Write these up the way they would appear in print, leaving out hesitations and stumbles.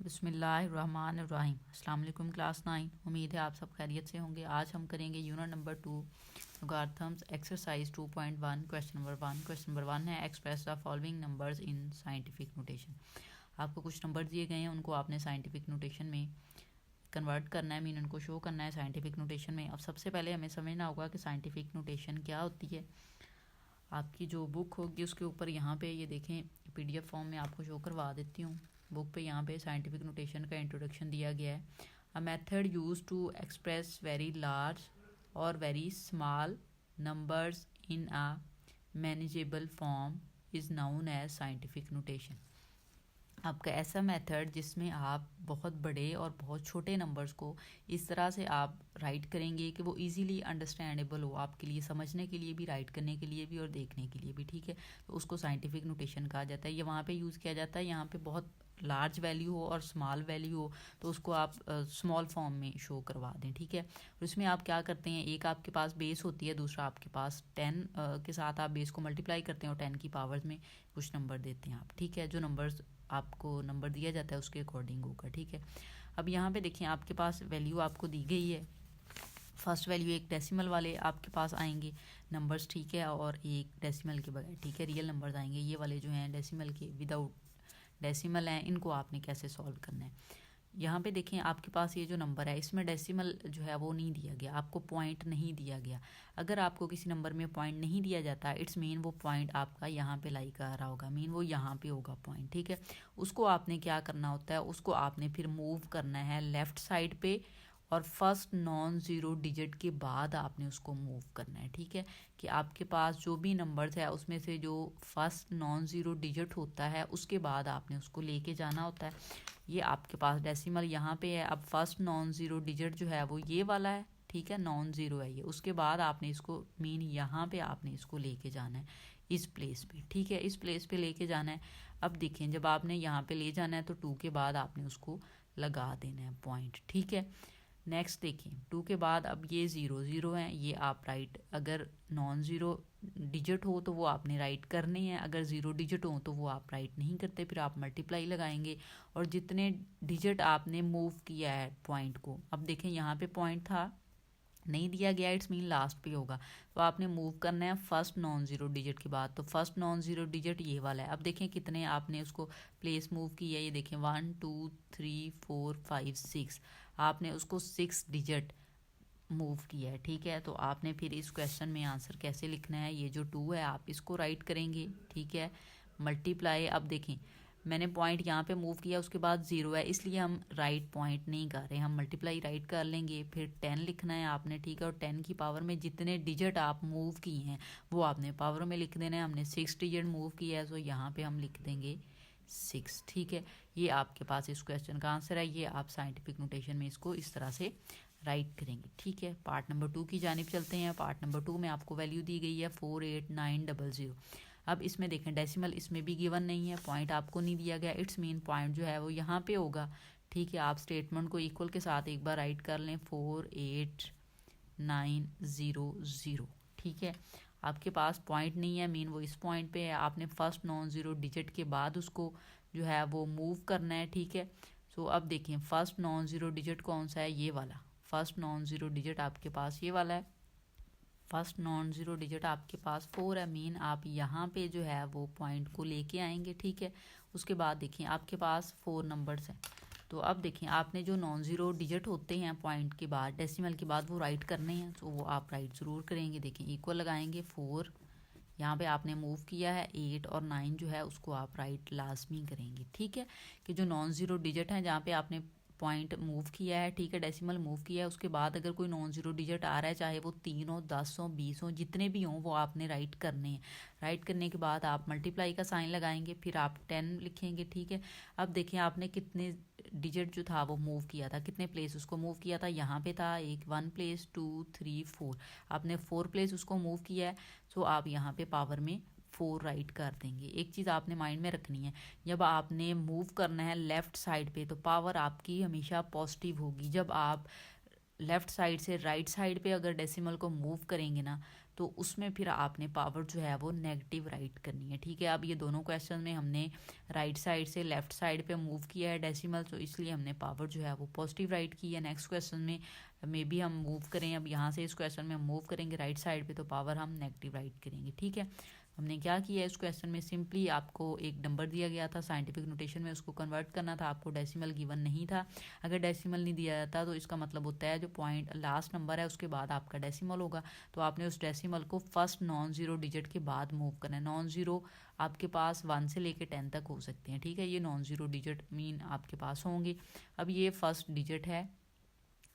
बिस्मिल्लाहिर्रहमानिर्रहीम। अस्सलाम वालेकुम क्लास 9। उम्मीद है आप सब खैरियत से होंगे। आज हम करेंगे unit number 2 logarithms exercise 2.1। Question number 1 है express the following numbers in scientific notation. आपको कुछ नंबर दिए गए हैं, उनको आपने साइंटिफिक नोटेशन में कन्वर्ट करना है, मीन उनको शो करना है साइंटिफिक नोटेशन में। अब सबसे पहले हमें समझना होगा कि साइंटिफिक नोटेशन क्या होती है। आपकी जो बुक होगी उसके ऊपर यहाँ पे ये देखें, पीडीएफ फॉर्म में आपको शो करवा देती हूँ। बुक पे यहाँ पे साइंटिफिक नोटेशन का इंट्रोडक्शन दिया गया है। A method use to express very large और very small numbers in a manageable form is known as scientific notation. आपका ऐसा मेथड जिसमें आप बहुत बड़े और बहुत छोटे नंबर्स को इस तरह से आप राइट करेंगे कि वो इजीली अंडरस्टैंडेबल हो, आपके लिए समझने के लिए भी, राइट करने के लिए भी और देखने के लिए भी, ठीक है। तो उसको साइंटिफिक नोटेशन कहा जाता है। ये वहाँ पे यूज़ किया जाता है, यहाँ पे बहुत लार्ज वैल्यू हो और स्मॉल वैल्यू हो तो उसको आप स्मॉल फॉर्म में शो करवा दें, ठीक है। और उसमें आप क्या करते हैं, एक आपके पास बेस होती है, दूसरा आपके पास 10 के साथ आप बेस को मल्टीप्लाई करते हैं और 10 की पावर्स में कुछ नंबर देते हैं आप, ठीक है। जो नंबर्स आपको नंबर दिया जाता है उसके अकॉर्डिंग होगा, ठीक है। अब यहाँ पे देखिए आपके पास वैल्यू आपको दी गई है। फर्स्ट वैल्यू एक डेसिमल वाले आपके पास आएंगे नंबर्स, ठीक है, और एक डेसिमल के बगैर, ठीक है, रियल नंबर्स आएंगे। ये वाले जो हैं डेसिमल के विदाउट डेसिमल हैं, इनको आपने कैसे सॉल्व करना है। यहाँ पे देखें आपके पास ये जो नंबर है इसमें डेसिमल जो है वो नहीं दिया गया, आपको पॉइंट नहीं दिया गया। अगर आपको किसी नंबर में पॉइंट नहीं दिया जाता इट्स मीन वो पॉइंट आपका यहाँ पे लाई कर रहा होगा, मीन वो यहाँ पे होगा पॉइंट, ठीक है। उसको आपने क्या करना होता है, उसको आपने फिर मूव करना है लेफ्ट साइड पे और फर्स्ट नॉन ज़ीरो डिजिट के बाद आपने उसको मूव करना है, ठीक है। कि आपके पास जो भी नंबर्स है उसमें से जो फर्स्ट नॉन ज़ीरो डिजिट होता है उसके बाद आपने उसको लेके जाना होता है। ये आपके पास डेसिमल यहाँ पे है। अब फर्स्ट नॉन ज़ीरो डिजिट जो है वो ये वाला है, ठीक है, नॉन ज़ीरो है ये। उसके बाद आपने इसको मीन यहाँ पे आपने इसको लेके जाना है इस प्लेस पे, ठीक है, इस प्लेस पे लेके जाना है। अब देखें जब आपने यहाँ पे ले जाना है तो 2 के बाद आपने उसको लगा देना है पॉइंट, ठीक है। नेक्स्ट देखिए 2 के बाद अब ये 0 0 है, ये आप राइट, अगर नॉन ज़ीरो डिजिट हो तो वो आपने राइट करने हैं, अगर 0 डिजिट हो तो वो आप राइट नहीं करते, फिर आप मल्टीप्लाई लगाएंगे और जितने डिजिट आपने मूव किया है पॉइंट को, अब देखें यहाँ पे पॉइंट था नहीं दिया गया, इट्स मीन लास्ट पे होगा, तो आपने मूव करना है फर्स्ट नॉन ज़ीरो डिजिट के बाद। तो फर्स्ट नॉन ज़ीरो डिजिट ये वाला है। अब देखें कितने आपने उसको प्लेस मूव किया है, ये देखें 1 2 3 4 5 6, आपने उसको 6 डिजिट मूव किया है, ठीक है। तो आपने फिर इस क्वेश्चन में आंसर कैसे लिखना है, ये जो 2 है आप इसको राइट करेंगे, ठीक है, मल्टीप्लाई। अब देखें मैंने पॉइंट यहाँ पे मूव किया, उसके बाद 0 है, इसलिए हम राइट पॉइंट नहीं कर रहे, हम मल्टीप्लाई राइट कर लेंगे। फिर 10 लिखना है आपने, ठीक है, और 10 की पावर में जितने डिजिट आप मूव किए हैं वो आपने पावर में लिख देना है। हमने 6 डिजिट मूव किया है तो यहाँ पे हम लिख देंगे 6, ठीक है। ये आपके पास इस क्वेश्चन का आंसर है। ये आप साइंटिफिक नोटेशन में इसको इस तरह से राइट करेंगे, ठीक है। पार्ट नंबर 2 की जानिब चलते हैं। पार्ट नंबर 2 में आपको वैल्यू दी गई है 48900। अब इसमें देखें डेसिमल इसमें भी गिवन नहीं है, पॉइंट आपको नहीं दिया गया, इट्स मीन पॉइंट जो है वो यहाँ पे होगा, ठीक है। आप स्टेटमेंट को इक्वल के साथ एक बार राइट कर लें 48900, ठीक है। आपके पास पॉइंट नहीं है, मीन वो इस पॉइंट पे है, आपने फर्स्ट नॉन ज़ीरो डिजिट के बाद उसको जो है वो मूव करना है, ठीक है। सो अब देखिए फर्स्ट नॉन ज़ीरो डिजिट कौन सा है, ये वाला फर्स्ट नॉन ज़ीरो डिजिट आपके पास ये वाला है। फर्स्ट नॉन ज़ीरो डिजिट आपके पास 4 है, मीन आप यहाँ पे जो है वो पॉइंट को लेके आएंगे, ठीक है। उसके बाद देखिए आपके पास 4 नंबर्स हैं। तो अब देखिए आपने जो नॉन ज़ीरो डिजिट होते हैं पॉइंट के बाद डेसिमल के बाद वो राइट करने हैं, तो वो आप राइट ज़रूर करेंगे। देखिए इक्वल लगाएंगे 4, यहाँ पे आपने मूव किया है 8 और 9 जो है उसको आप राइट लाजमी करेंगे, ठीक है। कि जो नॉन ज़ीरो डिजिट है जहाँ पे आपने पॉइंट मूव किया है, ठीक है, डेसिमल मूव किया है, उसके बाद अगर कोई नॉन ज़ीरो डिजिट आ रहा है, चाहे वो 3 हो 10 हो 20 हो जितने भी हों, वो आपने राइट करने हैं। राइट करने के बाद आप मल्टीप्लाई का साइन लगाएंगे, फिर आप 10 लिखेंगे, ठीक है। अब देखिए आपने कितने डिजिट जो था वो मूव किया था, कितने प्लेस उसको मूव किया था, यहाँ पे था एक 1 प्लेस 2 3 4, आपने 4 प्लेस उसको मूव किया है, तो आप यहाँ पे पावर में 4 राइट कर देंगे। एक चीज़ आपने माइंड में रखनी है, जब आपने मूव करना है लेफ़्ट साइड पे तो पावर आपकी हमेशा पॉजिटिव होगी। जब आप लेफ़्ट साइड से राइट साइड पे अगर डेसिमल को मूव करेंगे ना तो उसमें फिर आपने पावर जो है वो नेगेटिव राइट करनी है। ठीक है, अब ये दोनों क्वेश्चन में हमने राइट साइड से लेफ्ट साइड पे मूव किया है डेसिमल, तो इसलिए हमने पावर जो है वो पॉजिटिव राइट की है। नेक्स्ट क्वेश्चन में भी हम मूव करें, अब यहाँ से इस क्वेश्चन में हम मूव करेंगे राइट साइड पे, तो पावर हम नेगेटिव राइट करेंगे। ठीक है, हमने क्या किया है इस क्वेश्चन में, सिंपली आपको एक नंबर दिया गया था साइंटिफिक नोटेशन में, उसको कन्वर्ट करना था, आपको डेसिमल गिवन नहीं था। अगर डेसिमल नहीं दिया जाता तो इसका मतलब होता है जो पॉइंट लास्ट नंबर है उसके बाद आपका डेसिमल होगा, तो आपने उस डेसिमल को फर्स्ट नॉन जीरो डिजिट के बाद मूव करना है। नॉन जीरो आपके पास 1 से लेके 10 तक हो सकते हैं। ठीक है, ये नॉन जीरो डिजिट मीन आपके पास होंगे। अब ये फर्स्ट डिजिट है,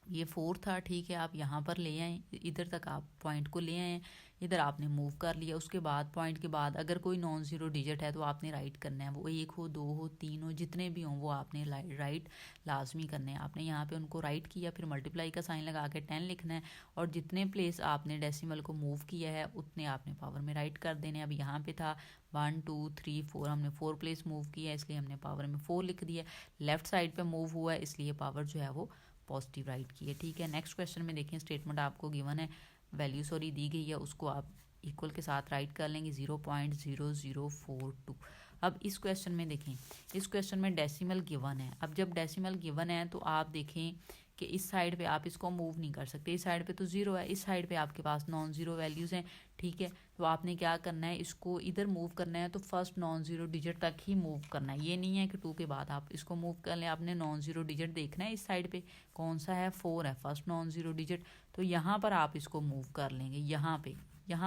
ये 4 था। ठीक है, आप यहाँ पर ले आए, इधर तक आप पॉइंट को ले आए, इधर आपने मूव कर लिया। उसके बाद पॉइंट के बाद अगर कोई नॉन जीरो डिजिट है तो आपने राइट करना है, वो 1 हो 2 हो 3 हो जितने भी हों वो आपने राइट लाजमी करने हैं। आपने यहाँ पे उनको राइट किया, फिर मल्टीप्लाई का साइन लगा के 10 लिखना है, और जितने प्लेस आपने डेसिमल को मूव किया है उतने आपने पावर में राइट कर देने। अब यहाँ पे था 1 2 3 4, हमने 4 प्लेस मूव किया है इसलिए हमने पावर में 4 लिख दिया। लेफ्ट साइड पे मूव हुआ है इसलिए पावर जो है वो पॉजिटिव राइट की है। ठीक है, नेक्स्ट क्वेश्चन में देखें, स्टेटमेंट आपको गिवन है, वैल्यू सॉरी दी गई है, उसको आप इक्वल के साथ राइट कर लेंगे 0.0042। अब इस क्वेश्चन में देखें, इस क्वेश्चन में डेसिमल गिवन है। अब जब डेसिमल गिवन है तो आप देखें कि इस साइड पे आप इसको मूव नहीं कर सकते, इस साइड पे तो 0 है, इस साइड पे आपके पास नॉन जीरो वैल्यूज़ हैं। ठीक है, तो आपने क्या करना है, इसको इधर मूव करना है तो फर्स्ट नॉन जीरो डिजिट तक ही मूव करना है। ये नहीं है कि 2 के बाद आप इसको मूव कर लें, आपने नॉन जीरो डिजिट देखना है। इस साइड पे कौन सा है, 4 है, फर्स्ट नॉन जीरो डिजिट, तो यहाँ पर आप इसको मूव कर लेंगे, यहाँ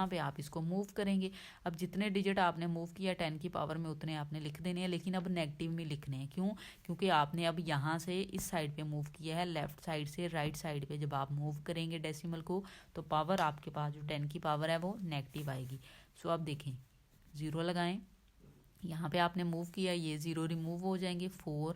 पे आप इसको मूव करेंगे। अब जितने डिजिट आपने मूव किया 10 की पावर में उतने आपने लिख देने हैं, लेकिन अब नेगेटिव में लिखने हैं। क्यों? क्योंकि आपने अब यहाँ से इस साइड पे मूव किया है, लेफ्ट साइड से राइट साइड पे जब आप मूव करेंगे डेसिमल को तो पावर आपके पास जो 10 की पावर है वो नेगेटिव आएगी। सो अब देखें, 0 लगाएं, यहाँ पे आपने मूव किया, ये 0 रिमूव हो जाएंगे, 4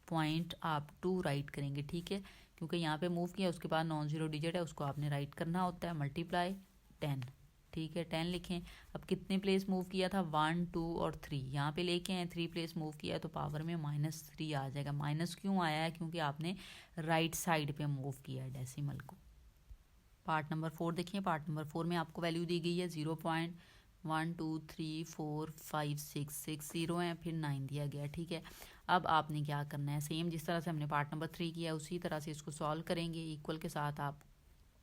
पॉइंट आप 2 राइट करेंगे। ठीक है, क्योंकि यहाँ पे मूव किया उसके बाद नॉन जीरो डिजिट है उसको आपने राइट करना होता है, मल्टीप्लाई 10। ठीक है, 10 लिखें। अब कितने प्लेस मूव किया था, 1 2 और 3, यहाँ पे लेके आए 3 प्लेस मूव किया तो पावर में -3 आ जाएगा। माइनस क्यों आया है, क्योंकि आपने राइट साइड पे मूव किया है डेसिमल को। पार्ट नंबर 4 देखिए, पार्ट नंबर 4 में आपको वैल्यू दी गई है 0.1 2 3 4 5 6 0 है, फिर 9 दिया गया। ठीक है, अब आपने क्या करना है, सेम जिस तरह से हमने पार्ट नंबर 3 किया उसी तरह से इसको सॉल्व करेंगे। इक्वल के साथ आप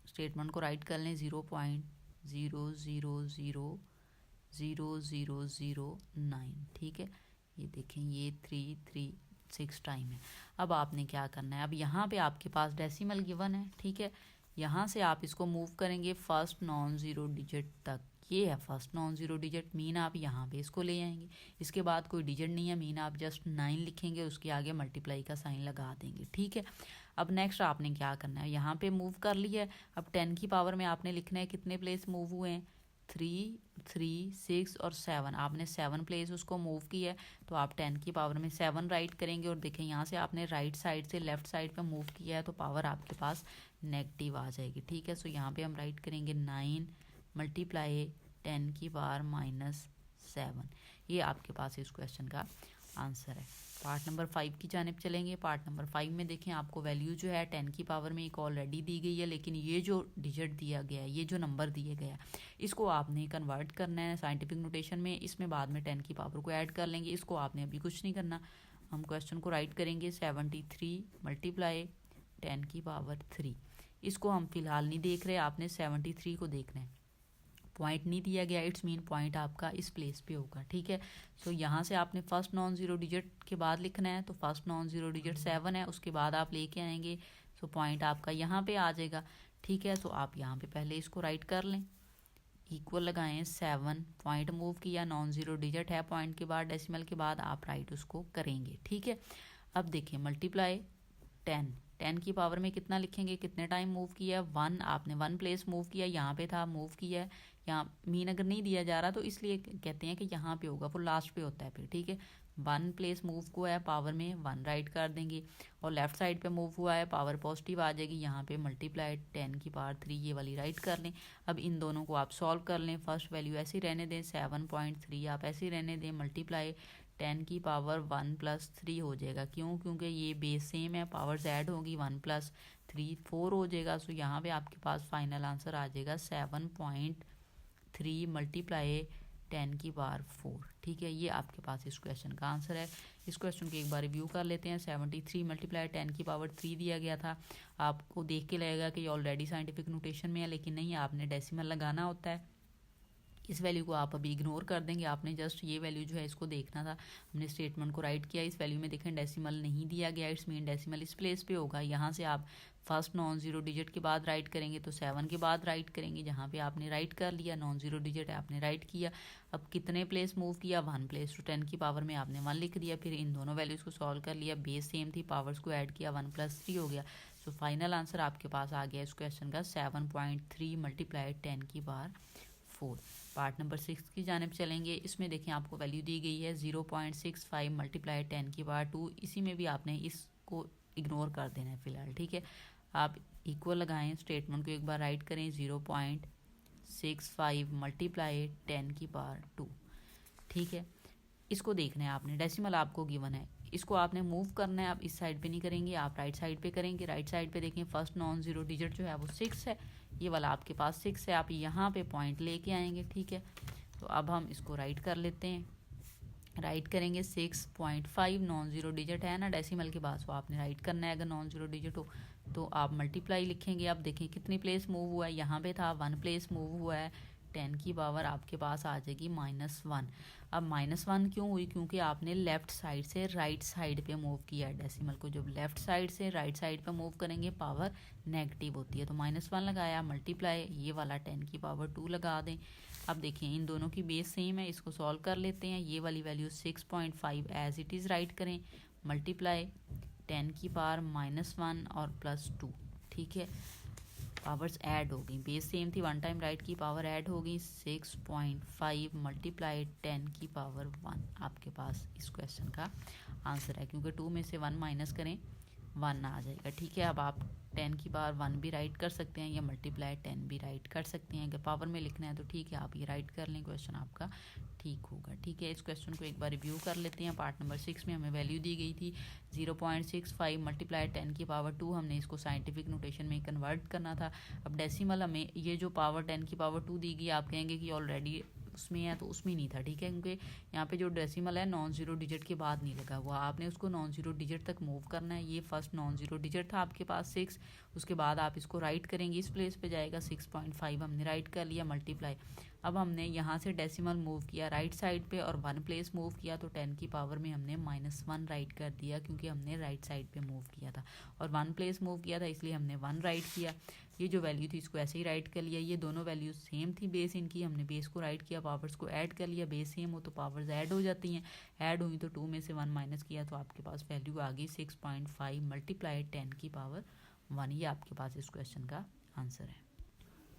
स्टेटमेंट को राइट कर लें, 0.000009। ठीक है, ये देखें ये 3 3 6 टाइम है। अब आपने क्या करना है, अब यहाँ पे आपके पास डेसिमल गिवन है। ठीक है, यहाँ से आप इसको मूव करेंगे फर्स्ट नॉन जीरो डिजिट तक, ये है first non zero digit, mean आप यहाँ पे इसको ले आएंगे, इसके बाद कोई डिजिट नहीं है, मीन आप जस्ट 9 लिखेंगे, उसके आगे मल्टीप्लाई का साइन लगा देंगे। ठीक है, अब नेक्स्ट आपने क्या करना है, यहाँ पे मूव कर लिया है, अब 10 की पावर में आपने लिखना है कितने प्लेस मूव हुए हैं, 3 3 6 और 7, आपने 7 प्लेस उसको मूव किया है, तो आप 10 की पावर में 7 राइट करेंगे। और देखें यहाँ से आपने राइट साइड से लेफ्ट साइड पे मूव किया है तो पावर आपके पास नेगेटिव आ जाएगी। ठीक है, सो यहाँ पे हम राइट करेंगे 9 मल्टीप्लाई 10 की पावर -7। ये आपके पास इस क्वेश्चन का आंसर है। पार्ट नंबर 5 की जानिब चलेंगे। पार्ट नंबर 5 में देखें, आपको वैल्यू जो है 10 की पावर में एक ऑलरेडी दी गई है, लेकिन ये जो डिजिट दिया गया है, ये जो नंबर दिया गया है, इसको आपने कन्वर्ट करना है साइंटिफिक नोटेशन में। इसमें बाद में 10 की पावर को ऐड कर लेंगे, इसको आपने अभी कुछ नहीं करना। हम क्वेश्चन को राइट करेंगे 73 मल्टीप्लाई 10 की पावर 3। इसको हम फिलहाल नहीं देख रहे, आपने 73 को देखना है, पॉइंट नहीं दिया गया, इट्स मीन पॉइंट आपका इस प्लेस पे होगा। ठीक है, सो यहाँ से आपने फर्स्ट नॉन जीरो डिजिट के बाद लिखना है, तो फर्स्ट नॉन जीरो डिजिट 7 है, उसके बाद आप लेके आएंगे, सो पॉइंट आपका यहाँ पे आ जाएगा। ठीक है, सो आप यहाँ पे पहले इसको राइट कर लें, इक्वल लगाएं 7 पॉइंट मूव किया, नॉन जीरो डिजिट है पॉइंट के बाद, डेसिमल के बाद आप राइट उसको करेंगे। ठीक है, अब देखिए मल्टीप्लाई 10 की पावर में कितना लिखेंगे, कितने टाइम मूव किया, 1, आपने 1 प्लेस मूव किया, यहाँ पे था मूव किया है, यहाँ मीन अगर नहीं दिया जा रहा तो इसलिए कहते हैं कि यहाँ पे होगा, वो लास्ट पे होता है फिर। ठीक है, 1 प्लेस मूव को है, पावर में 1 राइट कर देंगे, और लेफ्ट साइड पे मूव हुआ है, पावर पॉजिटिव आ जाएगी, यहाँ पे मल्टीप्लाई 10 की पावर 3 ये वाली राइट कर लें। अब इन दोनों को आप सॉल्व कर लें, फर्स्ट वैल्यू ऐसे ही रहने दें, 7.3 आप ऐसे ही रहने दें, मल्टीप्लाई 10 की पावर 1 + 3 हो जाएगा। क्यों? क्योंकि ये बेस सेम है, पावर्स ऐड होगी, 1 + 3 4 हो जाएगा। सो यहाँ पे आपके पास फाइनल आंसर आ जाएगा 7.3 3 मल्टीप्लाई 10 की पावर 4। ठीक है, ये आपके पास इस क्वेश्चन का आंसर है। इस क्वेश्चन की एक बार रिव्यू कर लेते हैं। 73 मल्टीप्लाई 10 की पावर 3 दिया गया था। आपको देख के लगेगा कि ये ऑलरेडी साइंटिफिक नोटेशन में है, लेकिन नहीं, आपने डेसिमल लगाना होता है। इस वैल्यू को आप अभी इग्नोर कर देंगे, आपने जस्ट ये वैल्यू जो है इसको देखना था। हमने स्टेटमेंट को राइट किया, इस वैल्यू में देखें डेसिमल नहीं दिया गया, इट्स मीन डेसिमल इस प्लेस पे होगा। यहाँ से आप फर्स्ट नॉन जीरो डिजिट के बाद राइट करेंगे तो 7 के बाद राइट करेंगे। जहाँ पे आपने राइट कर लिया, नॉन जीरो डिजिट है, आपने राइट किया। अब कितने प्लेस मूव किया, 1 प्लेस, तो 10 की पावर में आपने 1 लिख दिया। फिर इन दोनों वैल्यूज़ को सॉल्व कर लिया, बेस सेम थी, पावर्स को ऐड किया, 1 + 3 हो गया। सो फाइनल आंसर आपके पास आ गया इस क्वेश्चन का 7.3 मल्टीप्लाई 10 की पावर 4। पार्ट नंबर 6 की जानिब चलेंगे। इसमें देखें आपको वैल्यू दी गई है 0.65 मल्टीप्लाई 10 की पावर 2। इसी में भी आपने इसको इग्नोर कर देना है फिलहाल। ठीक है, आप इक्वल लगाएं, स्टेटमेंट को एक बार राइट करें 0.65 मल्टीप्लाई 10 की पावर 2। ठीक है, इसको देखना है आपने, डेसिमल आपको गिवन है, इसको आपने मूव करना है। आप इस साइड पे नहीं करेंगे, आप राइट साइड पे करेंगे। राइट साइड पे देखें फर्स्ट नॉन जीरो डिजिट जो है वो 6 है, ये वाला आपके पास 6 है, आप यहाँ पे पॉइंट लेके आएंगे। ठीक है, तो अब हम इसको राइट कर लेते हैं। राइट करेंगे 6.5, नॉन जीरो डिजिट है ना डेसिमल के बाद, तो आपने राइट करना है। अगर नॉन जीरो डिजिट हो तो आप मल्टीप्लाई लिखेंगे। आप देखें कितनी प्लेस मूव हुआ है, यहाँ पे था 1 प्लेस मूव हुआ है, 10 की पावर आपके पास आ जाएगी -1। अब -1 क्यों हुई, क्योंकि आपने लेफ्ट साइड से राइट साइड पे मूव किया है डेसिमल को। जब लेफ्ट साइड से राइट साइड पे मूव करेंगे पावर नेगेटिव होती है, तो -1 लगाया, मल्टीप्लाई ये वाला 10 की पावर 2 लगा दें। अब देखिए इन दोनों की बेस सेम है, इसको सॉल्व कर लेते हैं। ये वाली value 6.5 as it is right करें, मल्टीप्लाई 10 की पावर -1 और +2। ठीक है, पावर्स ऐड हो गई, बेस सेम थी, 1 टाइम राइट की पावर ऐड हो गई। 6.5 मल्टीप्लाई 10 की पावर 1 आपके पास इस क्वेश्चन का आंसर है, क्योंकि 2 में से 1 माइनस करें 1 आ जाएगा। ठीक है, अब आप 10 की पावर 1 भी राइट कर सकते हैं या मल्टीप्लाई 10 भी राइट कर सकते हैं। अगर पावर में लिखना है तो ठीक है, आप ये राइट कर लें, क्वेश्चन आपका ठीक होगा। ठीक है, इस क्वेश्चन को एक बार रिव्यू कर लेते हैं। पार्ट नंबर 6 में हमें वैल्यू दी गई थी 0.65 मल्टीप्लाई 10 की पावर 2। हमने इसको साइंटिफिक नोटेशन में कन्वर्ट करना था। अब डेसिमल हमें ये जो पावर 10 की पावर 2 दी गई, आप कहेंगे कि ऑलरेडी उसमें है, तो उसमें नहीं था। ठीक है, क्योंकि यहाँ पे जो डेसिमल है नॉन जीरो डिजिट के बाद नहीं लगा हुआ, आपने उसको नॉन जीरो डिजिट तक मूव करना है। ये फर्स्ट नॉन जीरो डिजिट था आपके पास 6, उसके बाद आप इसको राइट करेंगे, इस प्लेस पे जाएगा 6.5, हमने राइट कर लिया, मल्टीप्लाई। अब हमने यहाँ से डेसिमल मूव किया राइट साइड पे और 1 प्लेस मूव किया, तो 10 की पावर में हमने -1 राइट कर दिया, क्योंकि हमने राइट साइड पे मूव किया था और 1 प्लेस मूव किया था, इसलिए हमने 1 राइट किया। ये जो वैल्यू थी इसको ऐसे ही राइट कर लिया। ये दोनों वैल्यूज सेम थी, बेस इनकी, हमने बेस को राइट किया, पावर्स को ऐड कर लिया। बेस सेम हो तो पावर्स ऐड हो जाती हैं, ऐड हुई तो 2 में से 1 माइनस किया, तो आपके पास वैल्यू आ गई 6.5 मल्टीप्लाई 10 की पावर 1। ये आपके पास इस क्वेश्चन का आंसर है।